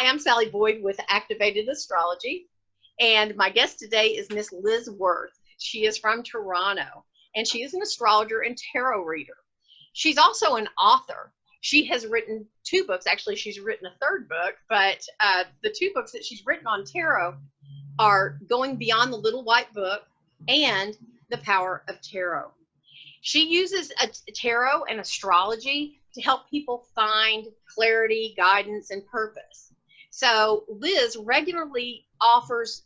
Hi, I'm Sally Boyd with Activated Astrology, and my guest today is Miss Liz Worth. She is from Toronto, and she is an astrologer and tarot reader. She's also an author. She has written 2 books. Actually, she's written a 3rd book, but the 2 books that she's written on tarot are Going Beyond the Little White Book and The Power of Tarot. She uses tarot and astrology to help people find clarity, guidance, and purpose. So Liz regularly offers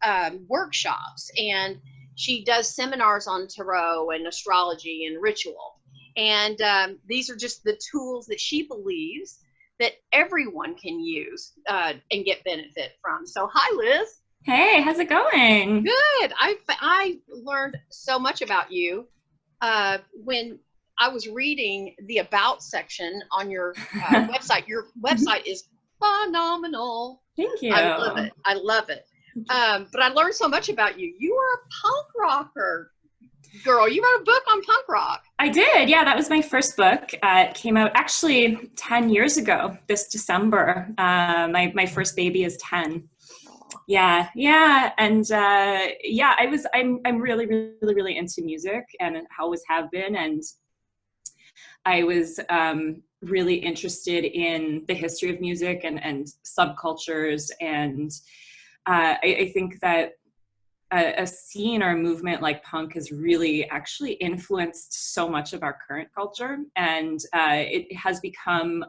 workshops, and she does seminars on tarot and astrology and ritual. And these are just the tools that she believes that everyone can use and get benefit from. So hi, Liz. Hey, how's it going? Good. I learned so much about you when I was reading the About section on your website. Your website is phenomenal. Thank you. I love it. I love it. But I learned so much about you. You were a punk rocker girl. You wrote a book on punk rock. I did. Yeah, that was my first book. It came out actually 10 years ago this December. My first baby is 10. Yeah. And I'm really into music and always have been. And I was really interested in the history of music and subcultures. And I think that a scene or a movement like punk has really actually influenced so much of our current culture. And it has become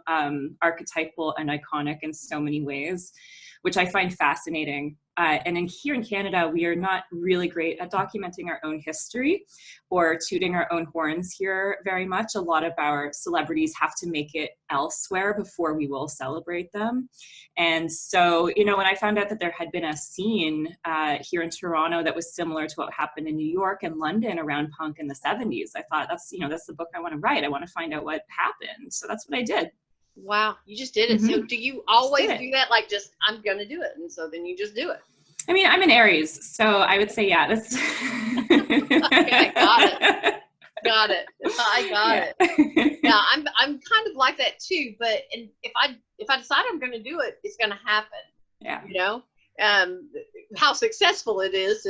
archetypal and iconic in so many ways, which I find fascinating. And here in Canada, we are not really great at documenting our own history or tooting our own horns here very much. A lot of our celebrities have to make it elsewhere before we will celebrate them. And so, when I found out that there had been a scene here in Toronto that was similar to what happened in New York and London around punk in the 70s, I thought that's the book I want to write. I want to find out what happened. So that's what I did. Wow, you just did it. Mm-hmm. So do you always do that? Like, just, I'm going to do it. And so then you just do it. I mean, I'm an Aries, so I would say, yeah, that's. Okay, got it. I got it. Yeah, I'm kind of like that too. But if I decide I'm going to do it, it's going to happen. Yeah. How successful it is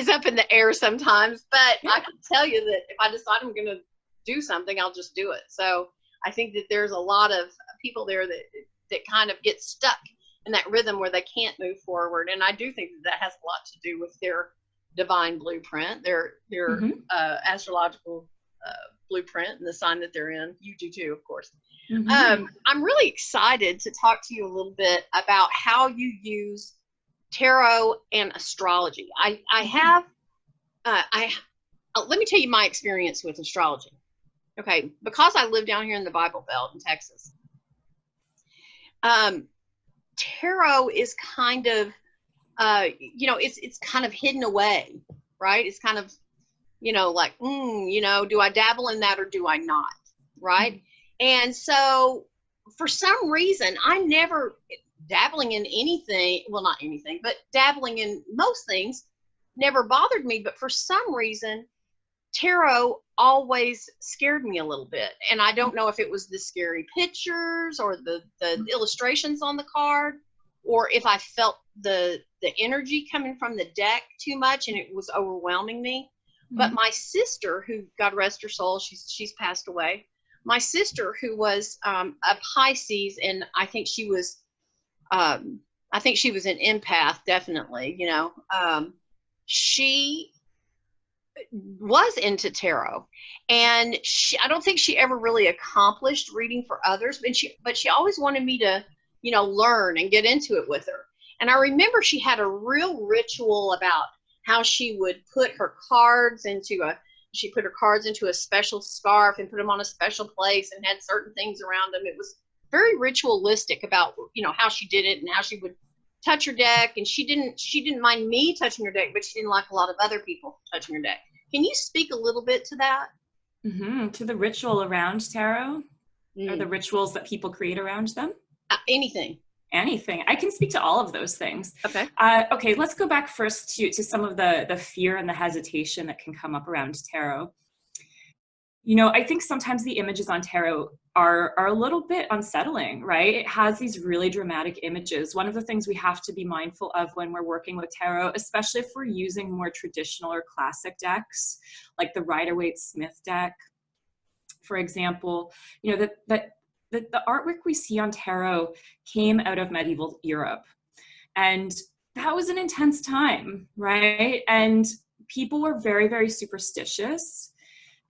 up in the air sometimes. But yeah. I can tell you that if I decide I'm going to do something, I'll just do it. So I think that there's a lot of people there that kind of get stuck in that rhythm where they can't move forward. And I do think that has a lot to do with their divine blueprint, their astrological blueprint and the sign that they're in. You do too, of course. Mm-hmm. I'm really excited to talk to you a little bit about how you use tarot and astrology. Let me tell you my experience with astrology. Okay, because I live down here in the Bible Belt in Texas, tarot is kind of, it's kind of hidden away, right? It's kind of, like, do I dabble in that or do I not, right? Mm-hmm. And so for some reason, I never, dabbling in anything, well, not anything, but dabbling in most things never bothered me. But for some reason, tarot always scared me a little bit. And I don't know if it was the scary pictures or the illustrations on the card, or if I felt the energy coming from the deck too much and it was overwhelming me. Mm-hmm. But my sister, who, God rest her soul, she's passed away. My sister, who was a Pisces, and I think she was an empath, definitely, she was into tarot, and I don't think she ever really accomplished reading for others, but she always wanted me to, learn and get into it with her. And I remember she had a real ritual about how she would put her cards into a special scarf and put them on a special place and had certain things around them. It was very ritualistic about, how she did it and how she would touch her deck. And she didn't mind me touching her deck, but she didn't like a lot of other people touching her deck. Can you speak a little bit to that? Mm-hmm. To the ritual around tarot, or the rituals that people create around them? Anything. I can speak to all of those things. Okay. Okay, let's go back first to some of the fear and the hesitation that can come up around tarot. I think sometimes the images on tarot are a little bit unsettling, right? It has these really dramatic images. One of the things we have to be mindful of when we're working with tarot, especially if we're using more traditional or classic decks, like the Rider-Waite-Smith deck, for example, you know, the artwork we see on tarot came out of medieval Europe. And that was an intense time, right? And people were very, very superstitious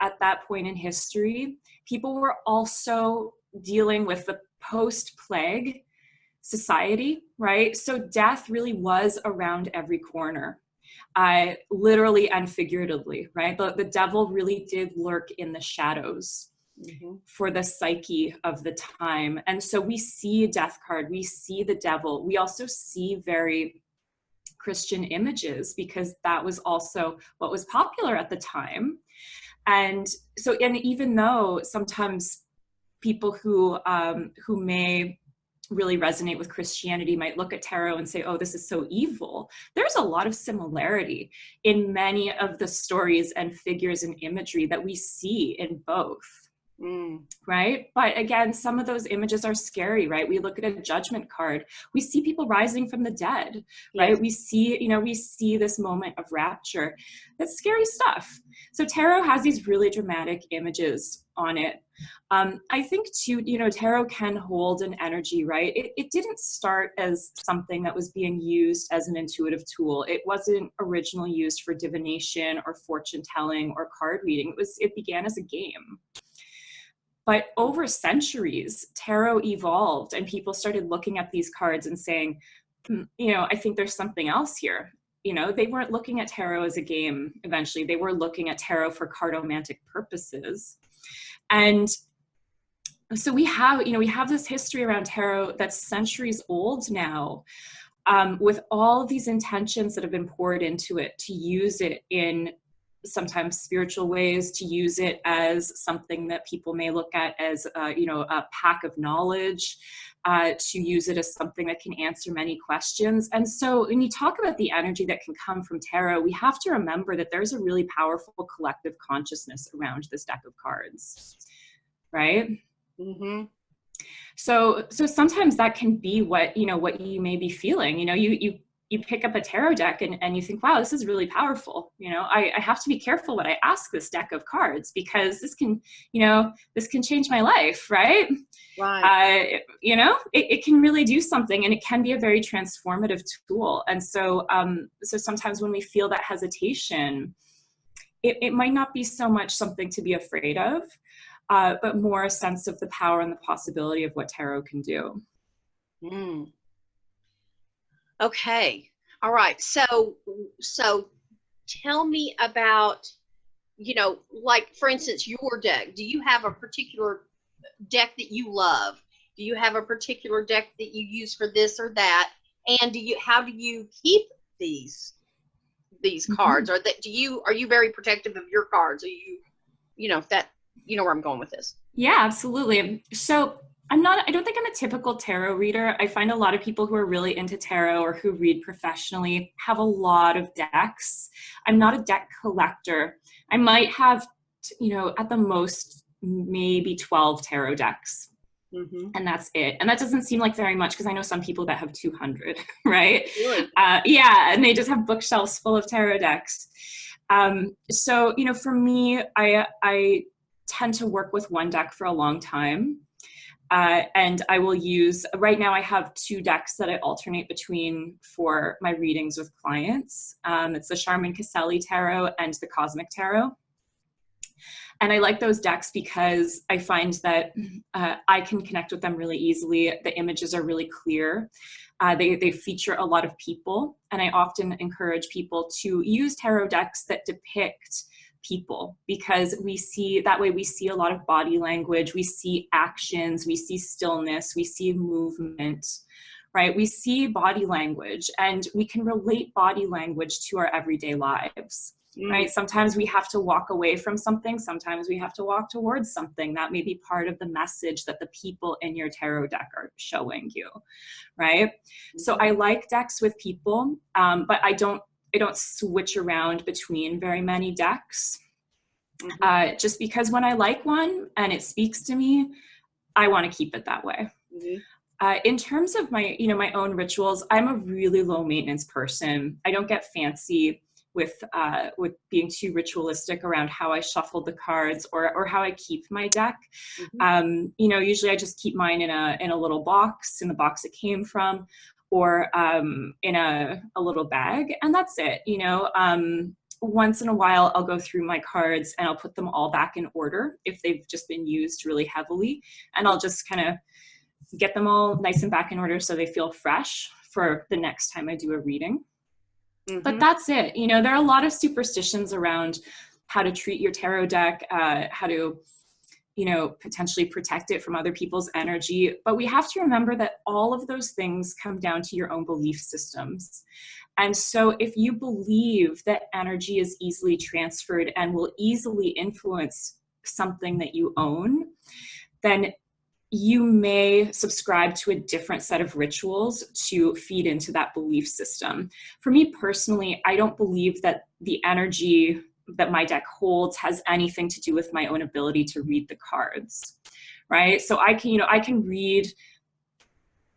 at that point in history. People were also dealing with the post-plague society, right? So death really was around every corner, literally and figuratively, right? The devil really did lurk in the shadows for the psyche of the time. And so we see a death card, we see the devil, we also see very Christian images because that was also what was popular at the time. And so, and even though sometimes people who may really resonate with Christianity might look at tarot and say, oh, this is so evil, there's a lot of similarity in many of the stories and figures and imagery that we see in both. Right? But again, some of those images are scary, right? We look at a judgment card, we see people rising from the dead, right? Yes. We see, you know, we see this moment of rapture. That's scary stuff. So tarot has these really dramatic images on it. I think too, you know, tarot can hold an energy, right? It didn't start as something that was being used as an intuitive tool. It wasn't originally used for divination or fortune telling or card reading. It began as a game. But over centuries, tarot evolved and people started looking at these cards and saying, you know, I think there's something else here. You know, they weren't looking at tarot as a game eventually. They were looking at tarot for cartomantic purposes. And so we have, you know, we have this history around tarot that's centuries old now, with all of these intentions that have been poured into it to use it in sometimes spiritual ways, to use it as something that people may look at as, you know, a pack of knowledge, to use it as something that can answer many questions. And so when you talk about the energy that can come from tarot, we have to remember that there's a really powerful collective consciousness around this deck of cards, right? Mm-hmm. So sometimes that can be what, you know, what you may be feeling. You know, you pick up a tarot deck and you think, wow, this is really powerful. You know, I have to be careful what I ask this deck of cards because this can, you know, this can change my life, right? Right. You know, it can really do something and it can be a very transformative tool. And so, so sometimes when we feel that hesitation, it might not be so much something to be afraid of, but more a sense of the power and the possibility of what tarot can do. Okay. All right. So tell me about, you know, like for instance, your deck. Do you have a particular deck that you love? Do you have a particular deck that you use for this or that? And how do you keep these cards? Or that are you very protective of your cards? Are you know, that, you know where I'm going with this? Yeah, absolutely. So I don't think I'm a typical tarot reader. I find a lot of people who are really into tarot or who read professionally have a lot of decks. I'm not a deck collector. I might have, you know, at the most, maybe 12 tarot decks. And that's it. And that doesn't seem like very much because I know some people that have 200, right? Really? Yeah, and they just have bookshelves full of tarot decks. So, you know, for me, I tend to work with one deck for a long time. And I will use, right now I have 2 decks that I alternate between for my readings with clients. It's the Charmin Caselli Tarot and the Cosmic Tarot. And I like those decks because I find that I can connect with them really easily. The images are really clear. They feature a lot of people. And I often encourage people to use tarot decks that depict people because we see a lot of body language, we see actions, we see stillness, we see movement, right? We see body language and we can relate body language to our everyday lives. Right? Sometimes we have to walk away from something. Sometimes we have to walk towards something. That may be part of the message that the people in your tarot deck are showing you, right? So I like decks with people, but I don't switch around between very many decks. Just because when I like one and it speaks to me, I want to keep it that way. In terms of my, my own rituals, I'm a really low maintenance person. I don't get fancy with being too ritualistic around how I shuffle the cards or how I keep my deck. Usually I just keep mine in a little box, in the box it came from, or in a little bag, and that's it. Once in a while I'll go through my cards and I'll put them all back in order if they've just been used really heavily, and I'll just kind of get them all nice and back in order so they feel fresh for the next time I do a reading. But that's it. There are a lot of superstitions around how to treat your tarot deck, how to, potentially protect it from other people's energy. But we have to remember that all of those things come down to your own belief systems. And so if you believe that energy is easily transferred and will easily influence something that you own, then you may subscribe to a different set of rituals to feed into that belief system. For me personally, I don't believe that the energy that my deck holds has anything to do with my own ability to read the cards, right? So I can read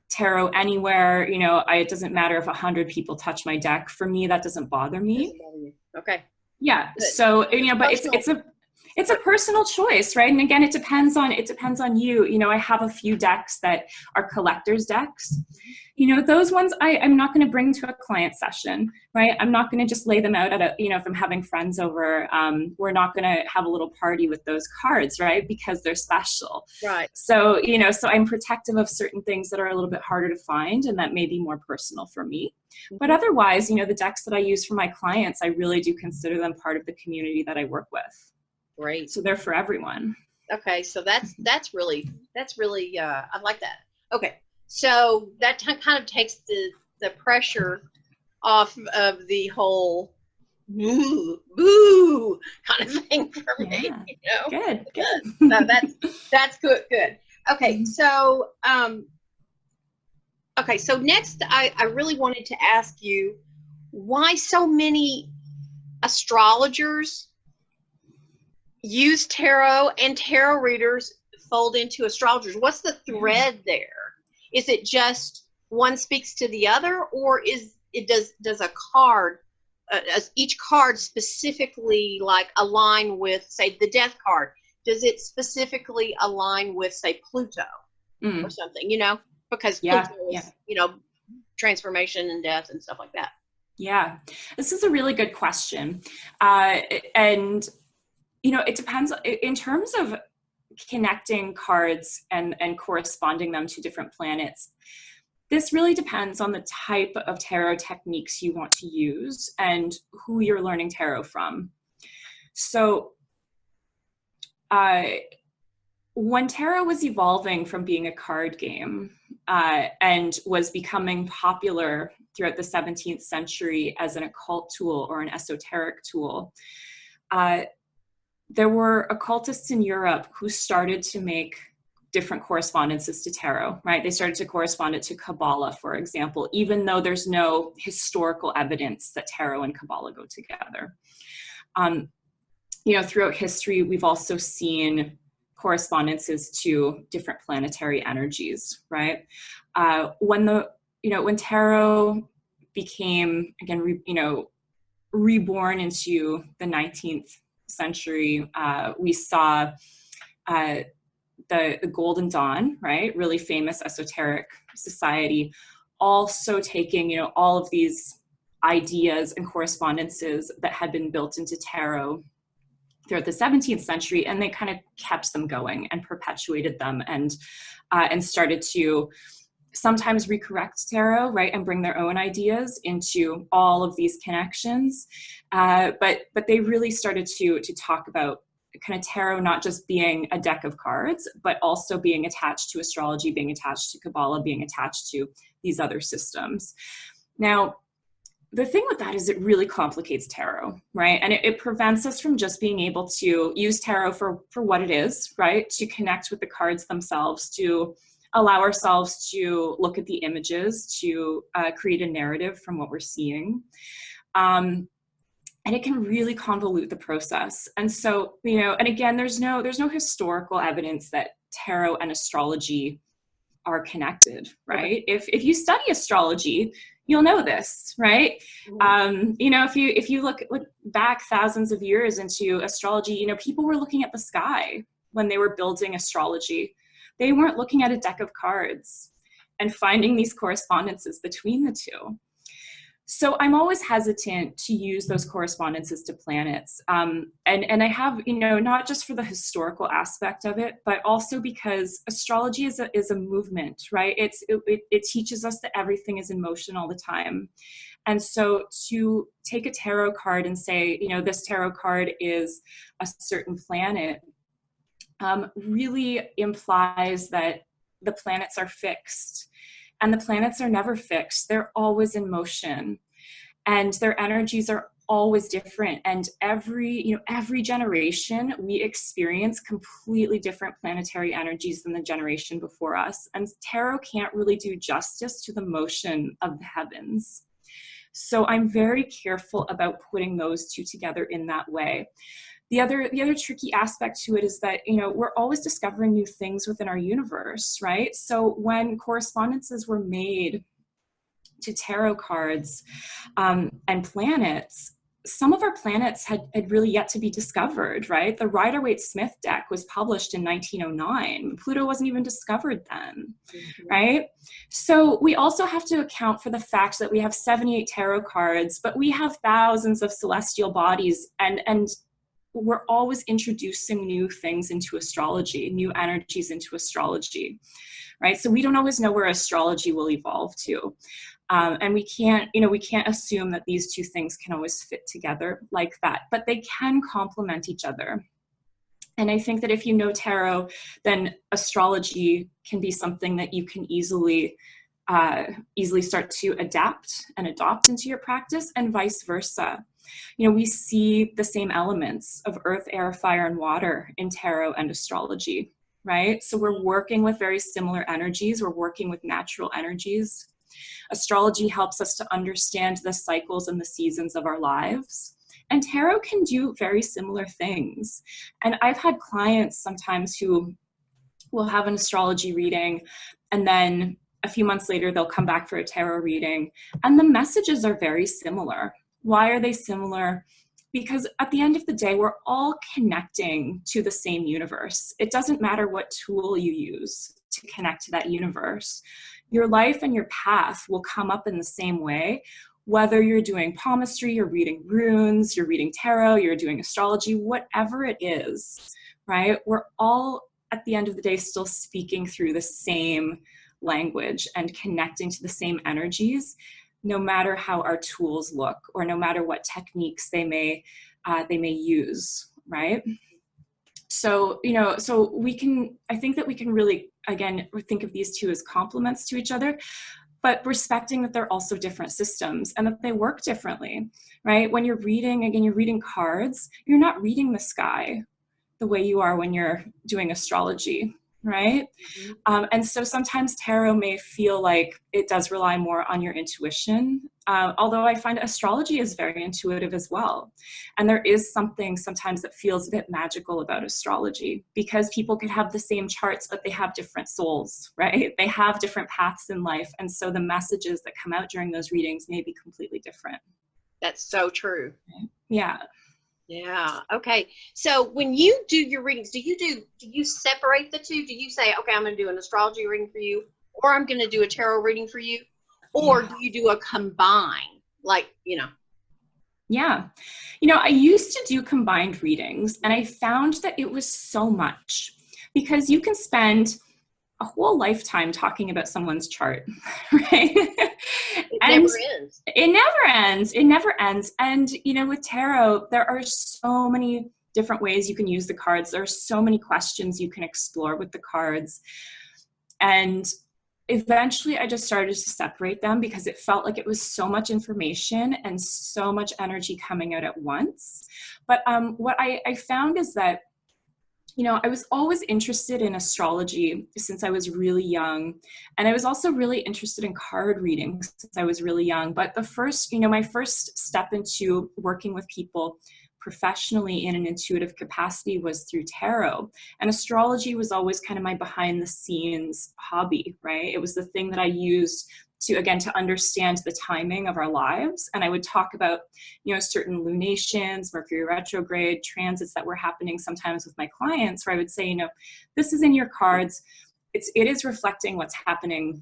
tarot anywhere. It doesn't matter if 100 people touch my deck. For me, that doesn't bother me. Okay. Yeah. Good. So, but it's a personal choice, right? And again, it depends on you. I have a few decks that are collector's decks. Those ones I'm not going to bring to a client session, right? I'm not going to just lay them out at if I'm having friends over, we're not going to have a little party with those cards, right? Because they're special. Right. So, so I'm protective of certain things that are a little bit harder to find and that may be more personal for me. But otherwise, the decks that I use for my clients, I really do consider them part of the community that I work with. Great. So they're for everyone. Okay, so that's really I like that. Okay, so that kind of takes the pressure off of the whole boo kind of thing for me. Good. So that's good. Okay, so so next I really wanted to ask you why so many astrologers use tarot and tarot readers fold into astrologers. What's the thread there? Is it just one speaks to the other, or does a card, each card specifically like align with, say, the death card? Does it specifically align with, say, Pluto or something? Because Pluto is transformation and death and stuff like that. Yeah, this is a really good question, and it depends in terms of connecting cards and corresponding them to different planets. This really depends on the type of tarot techniques you want to use and who you're learning tarot from. So when tarot was evolving from being a card game and was becoming popular throughout the 17th century as an occult tool or an esoteric tool, there were occultists in Europe who started to make different correspondences to tarot, right? They started to correspond it to Kabbalah, for example, even though there's no historical evidence that tarot and Kabbalah go together. Throughout history, we've also seen correspondences to different planetary energies, right? When tarot became, again, reborn into the 19th century, we saw the Golden Dawn, right? Really famous esoteric society, also taking, all of these ideas and correspondences that had been built into tarot throughout the 17th century, and they kind of kept them going and perpetuated them and started to sometimes recorrect tarot, right, and bring their own ideas into all of these connections. But they really started to talk about kind of tarot not just being a deck of cards, but also being attached to astrology, being attached to Kabbalah, being attached to these other systems. Now, the thing with that is it really complicates tarot, right? And it prevents us from just being able to use tarot for what it is, right? To connect with the cards themselves, to allow ourselves to look at the images, to create a narrative from what we're seeing. And it can really convolute the process. And so, and again, there's no historical evidence that tarot and astrology are connected, right? If you study astrology, you'll know this, right? You know, if you look back thousands of years into astrology, you know, people were looking at the sky when they were building astrology. They weren't looking at a deck of cards and finding these correspondences between the two. So I'm always hesitant to use those correspondences to planets. And I have, you know, not just for the historical aspect of it, but also because astrology is a movement, right? It teaches us that everything is in motion all the time. And so to take a tarot card and say, you know, this tarot card is a certain planet, really implies that the planets are fixed. And the planets are never fixed. They're always in motion. And their energies are always different. And every generation, we experience completely different planetary energies than the generation before us. And tarot can't really do justice to the motion of the heavens. So I'm very careful about putting those two together in that way. The other tricky aspect to it is that, you know, we're always discovering new things within our universe, right? So when correspondences were made to tarot cards and planets, some of our planets had really yet to be discovered, right? The Rider-Waite-Smith deck was published in 1909. Pluto wasn't even discovered then, right? So we also have to account for the fact that we have 78 tarot cards, but we have thousands of celestial bodies, and we're always introducing new things into astrology, new energies into astrology, right? So we don't always know where astrology will evolve to. And we can't assume that these two things can always fit together like that, but they can complement each other. And I think that if you know tarot, then astrology can be something that you can easily start to adapt and adopt into your practice, and vice versa. You know, we see the same elements of earth, air, fire, and water in tarot and astrology, right? So we're working with very similar energies. We're working with natural energies. Astrology helps us to understand the cycles and the seasons of our lives. And tarot can do very similar things. And I've had clients sometimes who will have an astrology reading, and then a few months later, they'll come back for a tarot reading, and the messages are very similar. Why are they similar? Because at the end of the day, we're all connecting to the same universe. It doesn't matter what tool you use to connect to that universe. Your life and your path will come up in the same way, whether you're doing palmistry, you're reading runes, you're reading tarot, you're doing astrology, whatever it is, right? We're all, at the end of the day, still speaking through the same language and connecting to the same energies, no matter how our tools look, or no matter what techniques they may use, right? So, you know, I think that we can really, again, think of these two as complements to each other, but respecting that they're also different systems and that they work differently, right? When you're reading cards, you're not reading the sky the way you are when you're doing astrology, right? And so sometimes tarot may feel like it does rely more on your intuition, although I find astrology is very intuitive as well. And there is something sometimes that feels a bit magical about astrology, because people could have the same charts, but they have different souls, right? They have different paths in life. And so the messages that come out during those readings may be completely different. That's so true. Yeah. Yeah. Okay. So when you do your readings, do you separate the two? Do you say, okay, I'm going to do an astrology reading for you, or I'm going to do a tarot reading for you? Or do you do a combine, like, you know? Yeah. You know, I used to do combined readings, and I found that it was so much, because you can spend a whole lifetime talking about someone's chart, right? It never ends. It never ends. It never ends. And, you know, with tarot, there are so many different ways you can use the cards. There are so many questions you can explore with the cards. And eventually I just started to separate them, because it felt like it was so much information and so much energy coming out at once. But what I found is that, you know, I was always interested in astrology since I was really young. And I was also really interested in card reading since I was really young. But my first step into working with people professionally in an intuitive capacity was through tarot. And astrology was always kind of my behind the scenes hobby, right? It was the thing that I used to, again, to understand the timing of our lives. And I would talk about, you know, certain lunations, Mercury retrograde, transits that were happening sometimes with my clients, where I would say, you know, this is in your cards. It is reflecting what's happening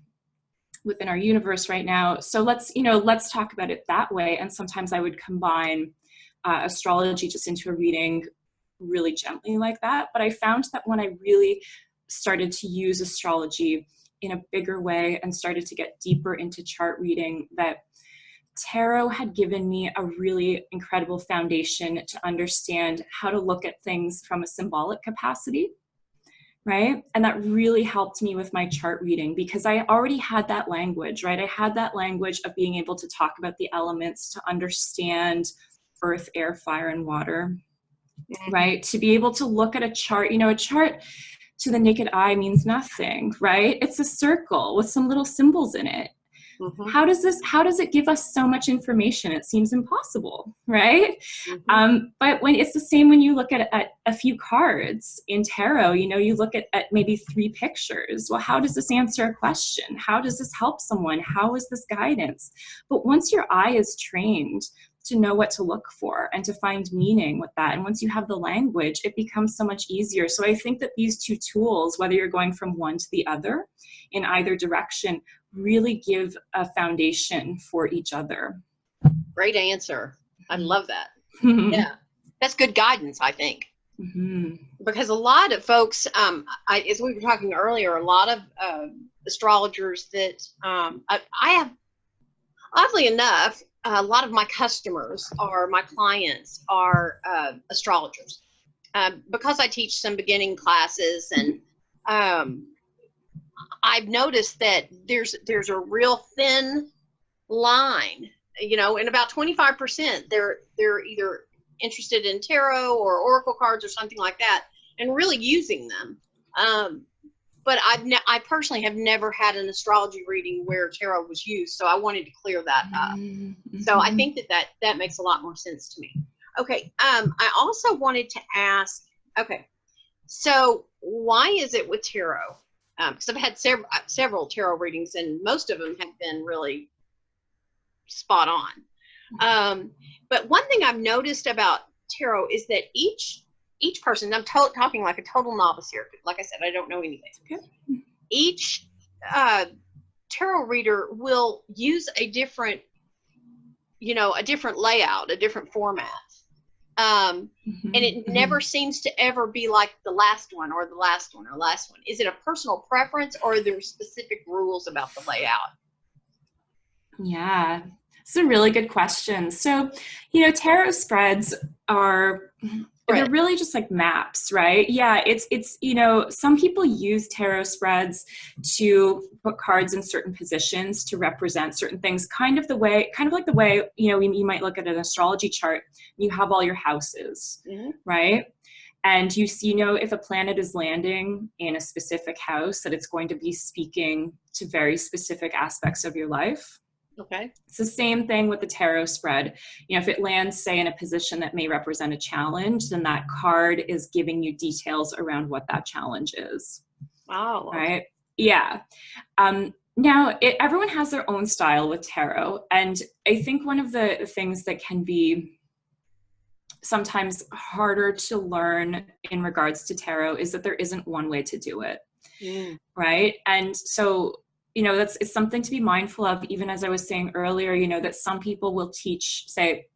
within our universe right now. So let's talk about it that way. And sometimes I would combine astrology just into a reading really gently like that. But I found that when I really started to use astrology in a bigger way and started to get deeper into chart reading, that tarot had given me a really incredible foundation to understand how to look at things from a symbolic capacity, right? And that really helped me with my chart reading because I already had that language, right? I had that language of being able to talk about the elements, to understand earth, air, fire, and water, right? To be able to look at a chart, you know, a chart to the naked eye means nothing, right? It's a circle with some little symbols in it. Mm-hmm. How does it give us so much information? It seems impossible, right? Mm-hmm. But when it's the same when you look at a few cards in tarot, you know, you look at maybe 3 pictures. Well, how does this answer a question? How does this help someone? How is this guidance? But once your eye is trained to know what to look for and to find meaning with that, and once you have the language, it becomes so much easier. So I think that these 2 tools, whether you're going from one to the other in either direction, really give a foundation for each other. Great answer. I love that. Yeah, that's good guidance, I think. Mm-hmm. Because a lot of folks, as we were talking earlier, a lot of astrologers that I have, oddly enough, a lot of my customers or my clients are astrologers because I teach some beginning classes, and I've noticed that there's a real thin line, you know, and about 25% they're either interested in tarot or oracle cards or something like that, and really using them. But I personally have never had an astrology reading where tarot was used, so I wanted to clear that up. Mm-hmm. So I think that makes a lot more sense to me. Okay, I also wanted to ask, okay, so why is it with tarot? Because I've had several tarot readings, and most of them have been really spot on. But one thing I've noticed about tarot is that each person, I'm talking like a total novice here. Like I said, I don't know anything. Okay. Each tarot reader will use a different layout, a different format. And it never seems to ever be like the last one or the last one or last one. Is it a personal preference, or are there specific rules about the layout? Yeah, it's a really good question. So, you know, tarot spreads are, they're really just like maps, right? Yeah, it's you know, some people use tarot spreads to put cards in certain positions to represent certain things, kind of like the way, you know, you might look at an astrology chart, you have all your houses, right? And you see, you know, if a planet is landing in a specific house, that it's going to be speaking to very specific aspects of your life. Okay. It's the same thing with the tarot spread. You know, if it lands, say, in a position that may represent a challenge, then that card is giving you details around what that challenge is. Oh. Okay. Right? Yeah. Now, everyone has their own style with tarot. And I think one of the things that can be sometimes harder to learn in regards to tarot is that there isn't one way to do it. Right? And so, you know, it's something to be mindful of, even as I was saying earlier, you know, that some people will teach, say,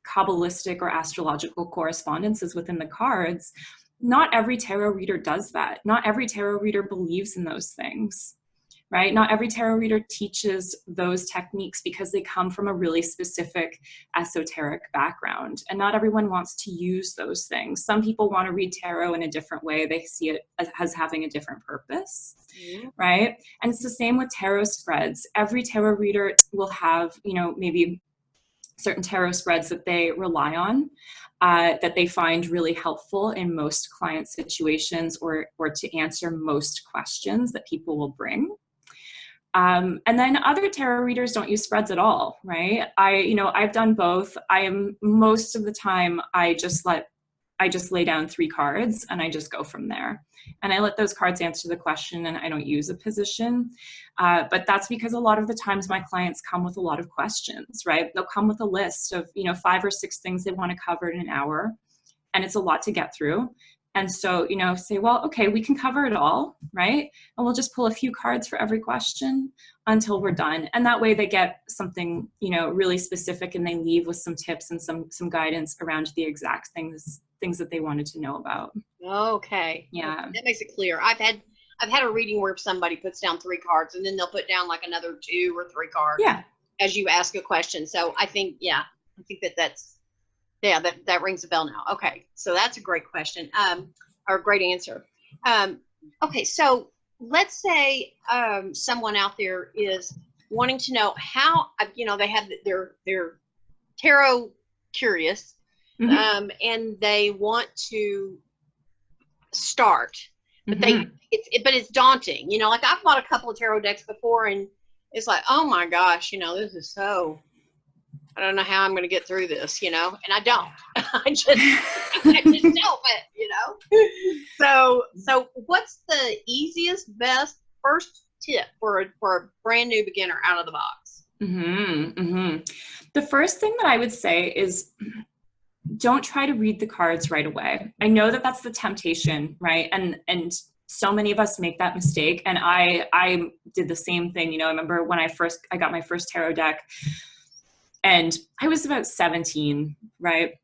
Kabbalistic or astrological correspondences within the cards. Not every tarot reader does that. Not every tarot reader believes in those things, right? Not every tarot reader teaches those techniques because they come from a really specific esoteric background. And not everyone wants to use those things. Some people want to read tarot in a different way. They see it as having a different purpose, right? And it's the same with tarot spreads. Every tarot reader will have, you know, maybe certain tarot spreads that they rely on, that they find really helpful in most client situations or to answer most questions that people will bring. And then other tarot readers don't use spreads at all, right? I've done both. Most of the time, I just lay down 3 cards and I just go from there. And I let those cards answer the question and I don't use a position. But that's because a lot of the times my clients come with a lot of questions, right? They'll come with a list of, 5 or 6 things they want to cover in an hour. And it's a lot to get through. And so, say, well, okay, we can cover it all, right? And we'll just pull a few cards for every question until we're done. And that way they get something, really specific, and they leave with some tips and some guidance around the exact things that they wanted to know about. Okay. Yeah. That makes it clear. I've had a reading where somebody puts down 3 cards and then they'll put down like another 2 or 3 cards. Yeah. As you ask a question. So I think that's that rings a bell now. Okay. So that's a great question. Or a great answer. Okay. So let's say someone out there is wanting to know how, they have their tarot curious, Mm-hmm. and they want to start, but Mm-hmm. but it's daunting. Like I've bought a couple of tarot decks before, and it's like, oh my gosh, this is so. I don't know how I'm going to get through this, and I don't. I just don't. But So what's the easiest, best first tip for a brand new beginner out of the box? Mm-hmm. Mm-hmm. The first thing that I would say is, don't try to read the cards right away. I know that that's the temptation, right? And so many of us make that mistake. And I did the same thing. I remember when I got my first tarot deck, and I was about 17, right?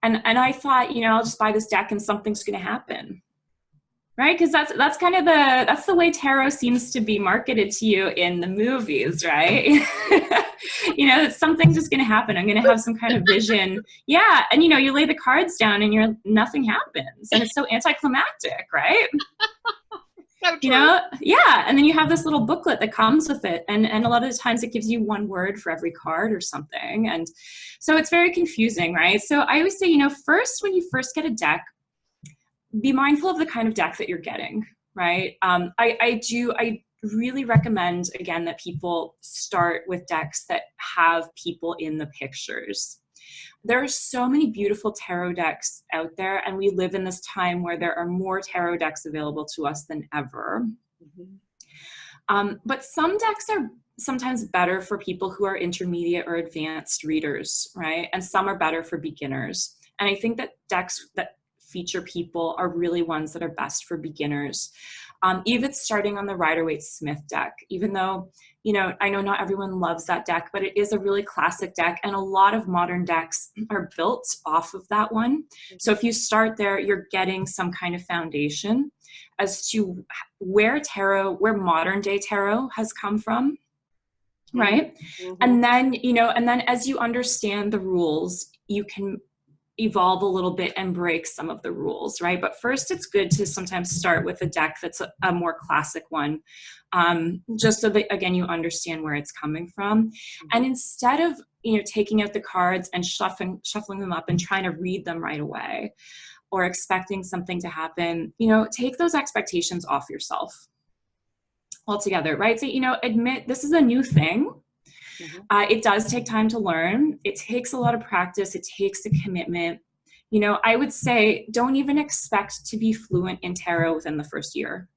And I thought, I'll just buy this deck and something's going to happen, right? Because that's kind of that's the way tarot seems to be marketed to you in the movies, right? Something's just going to happen. I'm going to have some kind of vision. Yeah. And, you lay the cards down and nothing happens. And it's so anticlimactic, right? So true. Yeah. And then you have this little booklet that comes with it. And a lot of the times it gives you one word for every card or something. And so it's very confusing, right? So I always say, first, when you first get a deck, be mindful of the kind of deck that you're getting, right? I really recommend, again, that people start with decks that have people in the pictures. There are so many beautiful tarot decks out there, and we live in this time where there are more tarot decks available to us than ever. Mm-hmm. But some decks are sometimes better for people who are intermediate or advanced readers, right? And some are better for beginners. And I think that decks that feature people are really ones that are best for beginners. Even starting on the Rider-Waite-Smith deck, even though, I know not everyone loves that deck, but it is a really classic deck, and a lot of modern decks are built off of that one. So if you start there, you're getting some kind of foundation as to where modern day tarot has come from, right? Mm-hmm. And then as you understand the rules, you can evolve a little bit and break some of the rules, right? But first, it's good to sometimes start with a deck that's a more classic one, just so that, again, you understand where it's coming from. Mm-hmm. And instead of, taking out the cards and shuffling them up and trying to read them right away or expecting something to happen, take those expectations off yourself altogether, right? So, admit this is a new thing. Mm-hmm. It does take time to learn. It takes a lot of practice. It takes a commitment. I would say don't even expect to be fluent in tarot within the first year.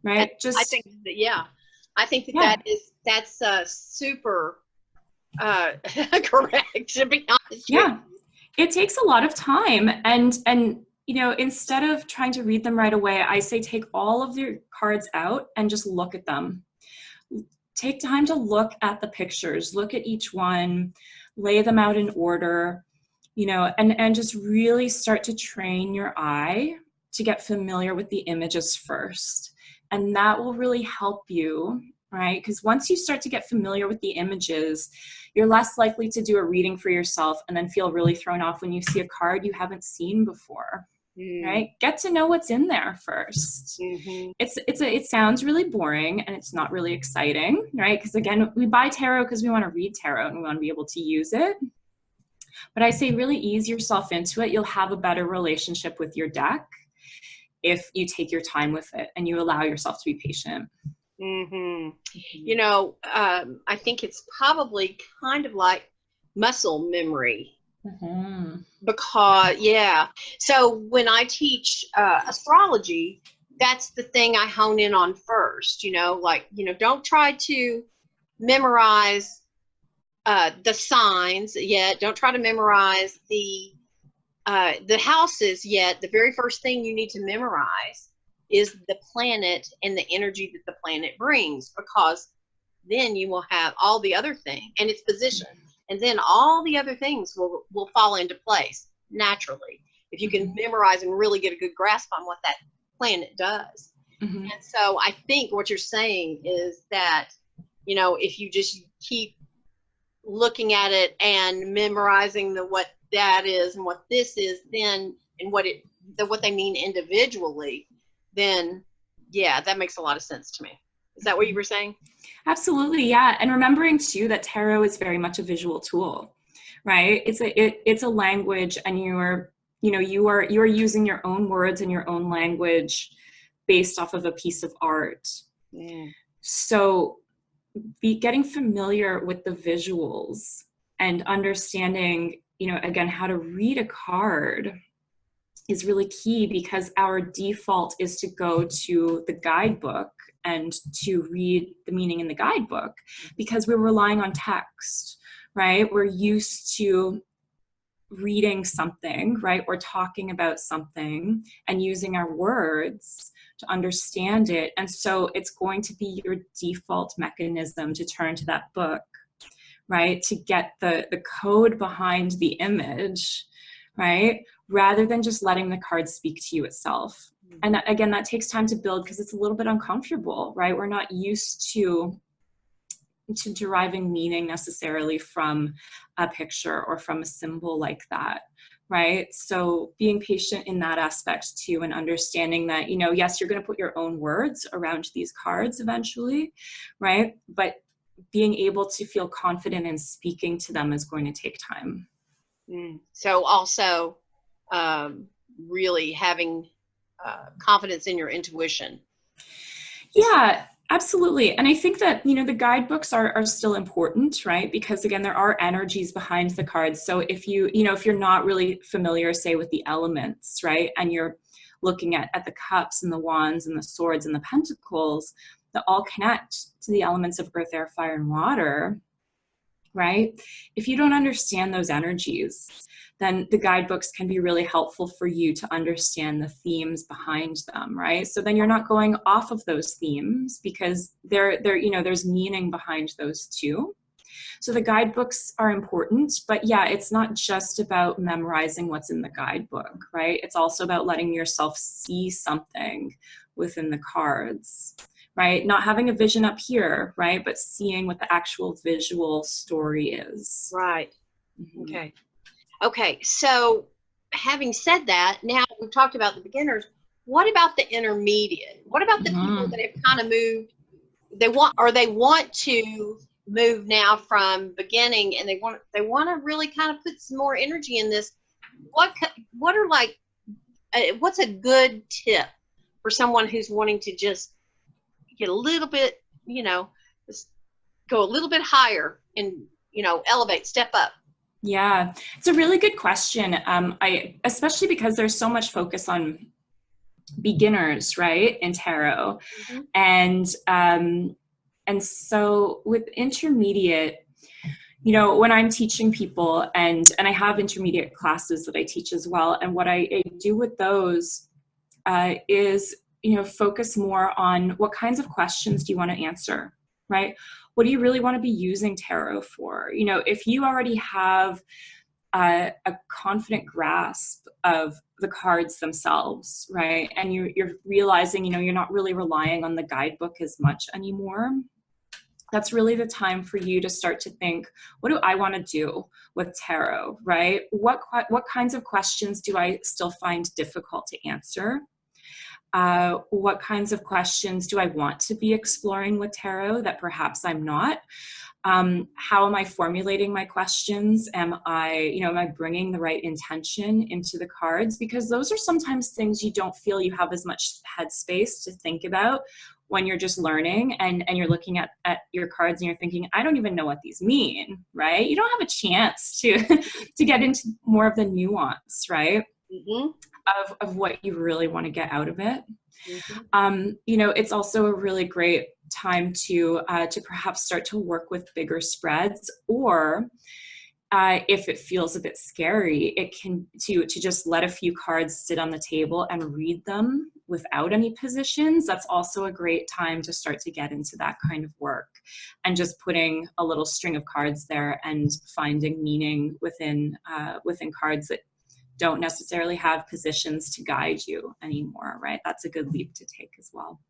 Right? I think that, that's super correct, to be honest. Yeah. It takes a lot of time. And instead of trying to read them right away, I say take all of your cards out and just look at them. Take time to look at the pictures, look at each one, lay them out in order, and just really start to train your eye to get familiar with the images first. And that will really help you, right? Because once you start to get familiar with the images, you're less likely to do a reading for yourself and then feel really thrown off when you see a card you haven't seen before. Right? Get to know what's in there first. Mm-hmm. It sounds really boring and it's not really exciting, right? Because again, we buy tarot because we want to read tarot and we want to be able to use it. But I say really ease yourself into it. You'll have a better relationship with your deck if you take your time with it and you allow yourself to be patient. Mm-hmm. You know, I think it's probably kind of like muscle memory. Mm-hmm. Because, yeah. So when I teach astrology, that's the thing I hone in on first, you know, like, you know, don't try to memorize the signs yet. Don't try to memorize the houses yet. The very first thing you need to memorize is the planet and the energy that the planet brings, because then you will have all the other things and its position, and then all the other things will fall into place naturally if you can memorize and really get a good grasp on what that planet does. Mm-hmm. And so I think what you're saying is that, you know, if you just keep looking at it and memorizing what that is and what this is, then, and what they mean individually, then yeah, that makes a lot of sense to me. Is that what you were saying? Absolutely, yeah. And remembering too that tarot is very much a visual tool, right? It's a language, and you are using your own words and your own language based off of a piece of art. Mm. So getting familiar with the visuals and understanding, again, how to read a card is really key, because our default is to go to the guidebook and to read the meaning in the guidebook, because we're relying on text, right? We're used to reading something, right? Or talking about something and using our words to understand it. And so it's going to be your default mechanism to turn to that book, right? To get the code behind the image, right? Rather than just letting the card speak to you itself. And that, again, that takes time to build, because it's a little bit uncomfortable, right? We're not used to deriving meaning necessarily from a picture or from a symbol like that, right? So being patient in that aspect too, and understanding that, yes, you're going to put your own words around these cards eventually, right? But being able to feel confident in speaking to them is going to take time. So also really having confidence in your intuition. Yeah, absolutely. And I think that, the guidebooks are still important, right? Because again, there are energies behind the cards. So if if you're not really familiar, say, with the elements, right? And you're looking at the cups and the wands and the swords and the pentacles that all connect to the elements of earth, air, fire, and water, right? If you don't understand those energies, then the guidebooks can be really helpful for you to understand the themes behind them, right? So then you're not going off of those themes, because there's meaning behind those too. So the guidebooks are important, but yeah, it's not just about memorizing what's in the guidebook, right? It's also about letting yourself see something within the cards, right? Not having a vision up here, right? But seeing what the actual visual story is. Right. Mm-hmm. Okay. So having said that, now we've talked about the beginners. What about the intermediate? What about the people that have kind of moved? They want to move now from beginning, and they want to really kind of put some more energy in this. What are like? What's a good tip for someone who's wanting to just get a little bit, just go a little bit higher and, elevate, step up? Yeah, it's a really good question. Especially because there's so much focus on beginners, right, in tarot. Mm-hmm. And so with intermediate, when I'm teaching people, and I have intermediate classes that I teach as well, and what I do with those is, focus more on what kinds of questions do you want to answer, right? What do you really want to be using tarot for? If you already have a confident grasp of the cards themselves, right? And you're realizing, you're not really relying on the guidebook as much anymore. That's really the time for you to start to think, what do I want to do with tarot, right? What kinds of questions do I still find difficult to answer? What kinds of questions do I want to be exploring with tarot that perhaps I'm not? How am I formulating my questions? Am I bringing the right intention into the cards? Because those are sometimes things you don't feel you have as much headspace to think about when you're just learning and you're looking at your cards and you're thinking, I don't even know what these mean, right? You don't have a chance to to get into more of the nuance, right? Mm-hmm. Of what you really want to get out of it. Mm-hmm. You know, it's also a really great time to perhaps start to work with bigger spreads, or if it feels a bit scary, it can to just let a few cards sit on the table and read them without any positions. That's also a great time to start to get into that kind of work, and just putting a little string of cards there and finding meaning within cards that don't necessarily have positions to guide you anymore, right? That's a good leap to take as well.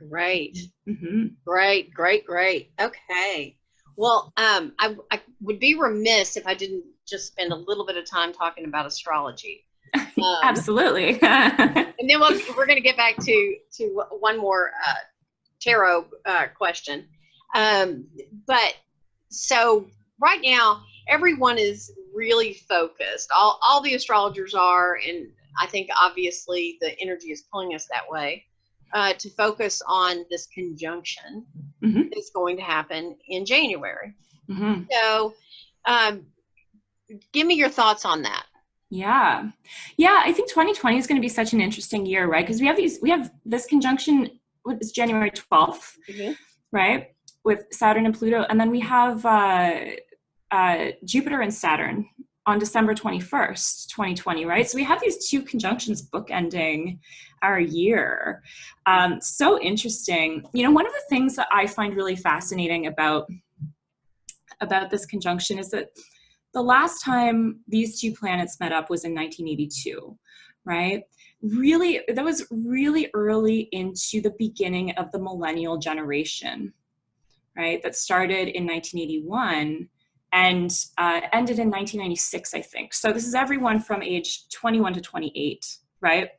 Great. Mm-hmm. Great. Okay. Well, I would be remiss if I didn't just spend a little bit of time talking about astrology. Absolutely. And then we're going to get back to one more tarot question. But so right now, everyone is really focused. All the astrologers are, and I think obviously the energy is pulling us that way, to focus on this conjunction that's going to happen in January. So give me your thoughts on that. Yeah, I think 2020 is going to be such an interesting year, right? Because we have this conjunction, it's January 12th, right, with Saturn and Pluto, and then we have Jupiter and Saturn on December 21st, 2020, right? So we have these two conjunctions bookending our year. So interesting. You know, one of the things that I find really fascinating about this conjunction is that the last time these two planets met up was in 1982, right? Really, that was really early into the beginning of the millennial generation, right? That started in 1981 and ended in 1996, I think. So this is everyone from age 21 to 28, right?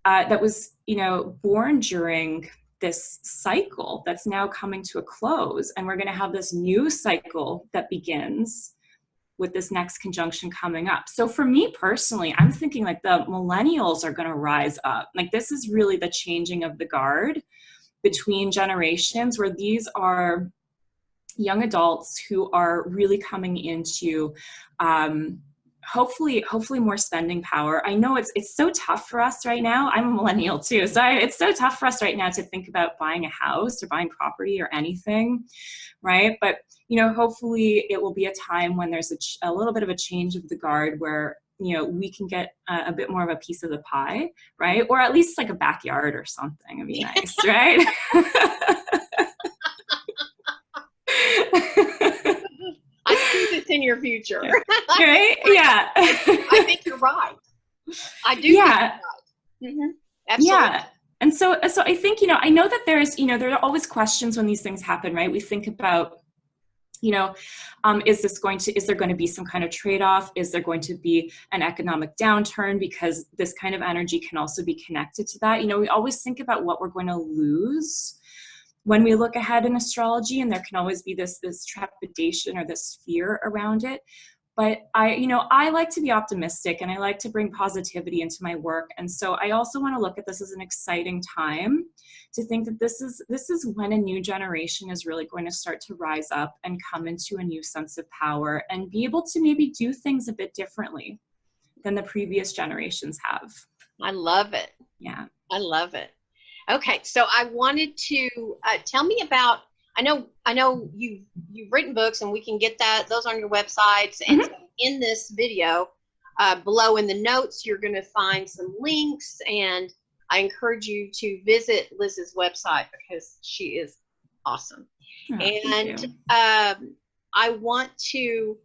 That was, you know, born during this cycle that's now coming to a close. And we're going to have this new cycle that begins with this next conjunction coming up. So for me personally, I'm thinking like the millennials are going to rise up. Like this is really the changing of the guard between generations, where these are young adults who are really coming into hopefully more spending power. I know it's so tough for us right now. I'm a millennial too, so it's so tough for us right now to think about buying a house or buying property or anything, right? But you know, hopefully it will be a time when there's a little bit of a change of the guard, where you know we can get a bit more of a piece of the pie, right? Or at least like a backyard or something would be nice, right? I see this in your future. Right? Yeah. I think you're right. I do. Yeah. Think you're right. Absolutely. Yeah. And so I think, you know, I know that there's, you know, there are always questions when these things happen, right? We think about, you know, is there going to be some kind of trade-off? Is there going to be an economic downturn? Because this kind of energy can also be connected to that. You know, we always think about what we're going to lose when we look ahead in astrology, and there can always be this trepidation or this fear around it. But I like to be optimistic, and I like to bring positivity into my work. And so I also want to look at this as an exciting time to think that this is when a new generation is really going to start to rise up and come into a new sense of power and be able to maybe do things a bit differently than the previous generations have. I love it. Yeah. I love it. Okay, so I wanted to tell me about. I know you've written books, and we can get those on your websites. And so in this video, below in the notes, you're going to find some links, and I encourage you to visit Liz's website because she is awesome. Oh, and I want to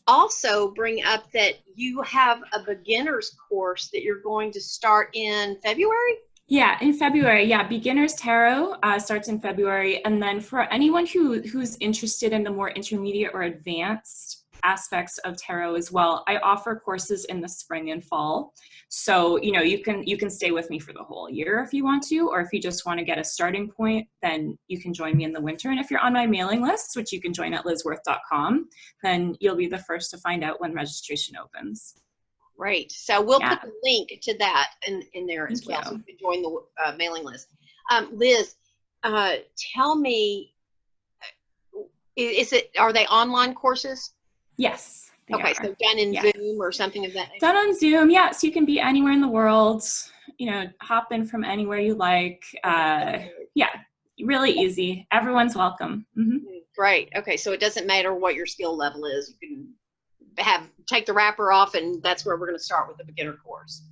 also bring up that you have a beginner's course that you're going to start in February. Yeah, in February. Yeah, Beginner's Tarot starts in February. And then for anyone who's interested in the more intermediate or advanced aspects of tarot as well, I offer courses in the spring and fall. So, you know, you can stay with me for the whole year if you want to, or if you just want to get a starting point, then you can join me in the winter. And if you're on my mailing list, which you can join at lizworth.com, then you'll be the first to find out when registration opens. Great. So we'll put the link to that in there as well, so you can join the mailing list. Liz, tell me, are they online courses? Yes, they Okay, are. so done in Yes. Zoom or something of that nature? Done on Zoom, yeah. So you can be anywhere in the world, you know, hop in from anywhere you like. Yeah, really easy. Everyone's welcome. Great. Okay, so it doesn't matter what your skill level is. You can take the wrapper off, and that's where we're going to start with the beginner course.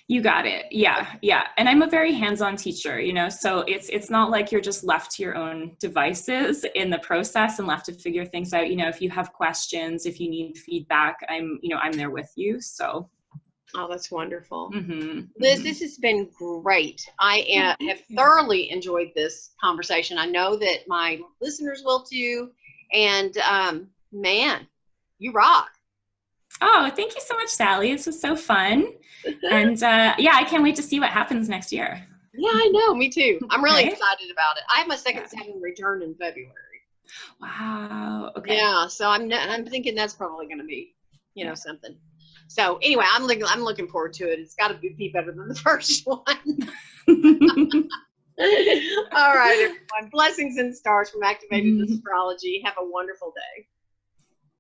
You got it. Yeah, yeah. And I'm a very hands-on teacher, you know, so it's not like you're just left to your own devices in the process and left to figure things out. You know, if you have questions, if you need feedback, I'm there with you. So. Oh, that's wonderful. Liz, this has been great. I have thoroughly enjoyed this conversation. I know that my listeners will too. And man, you rock. Oh, thank you so much, Sally. This was so fun. And yeah, I can't wait to see what happens next year. Yeah, I know. Me too. I'm really Right? excited about it. I have my second Saturn return in February. Wow. Okay. Yeah, so I'm thinking that's probably going to be, something. So anyway, I'm looking forward to it. It's got to be better than the first one. All right, everyone. Blessings and stars from Activated Astrology. Have a wonderful day.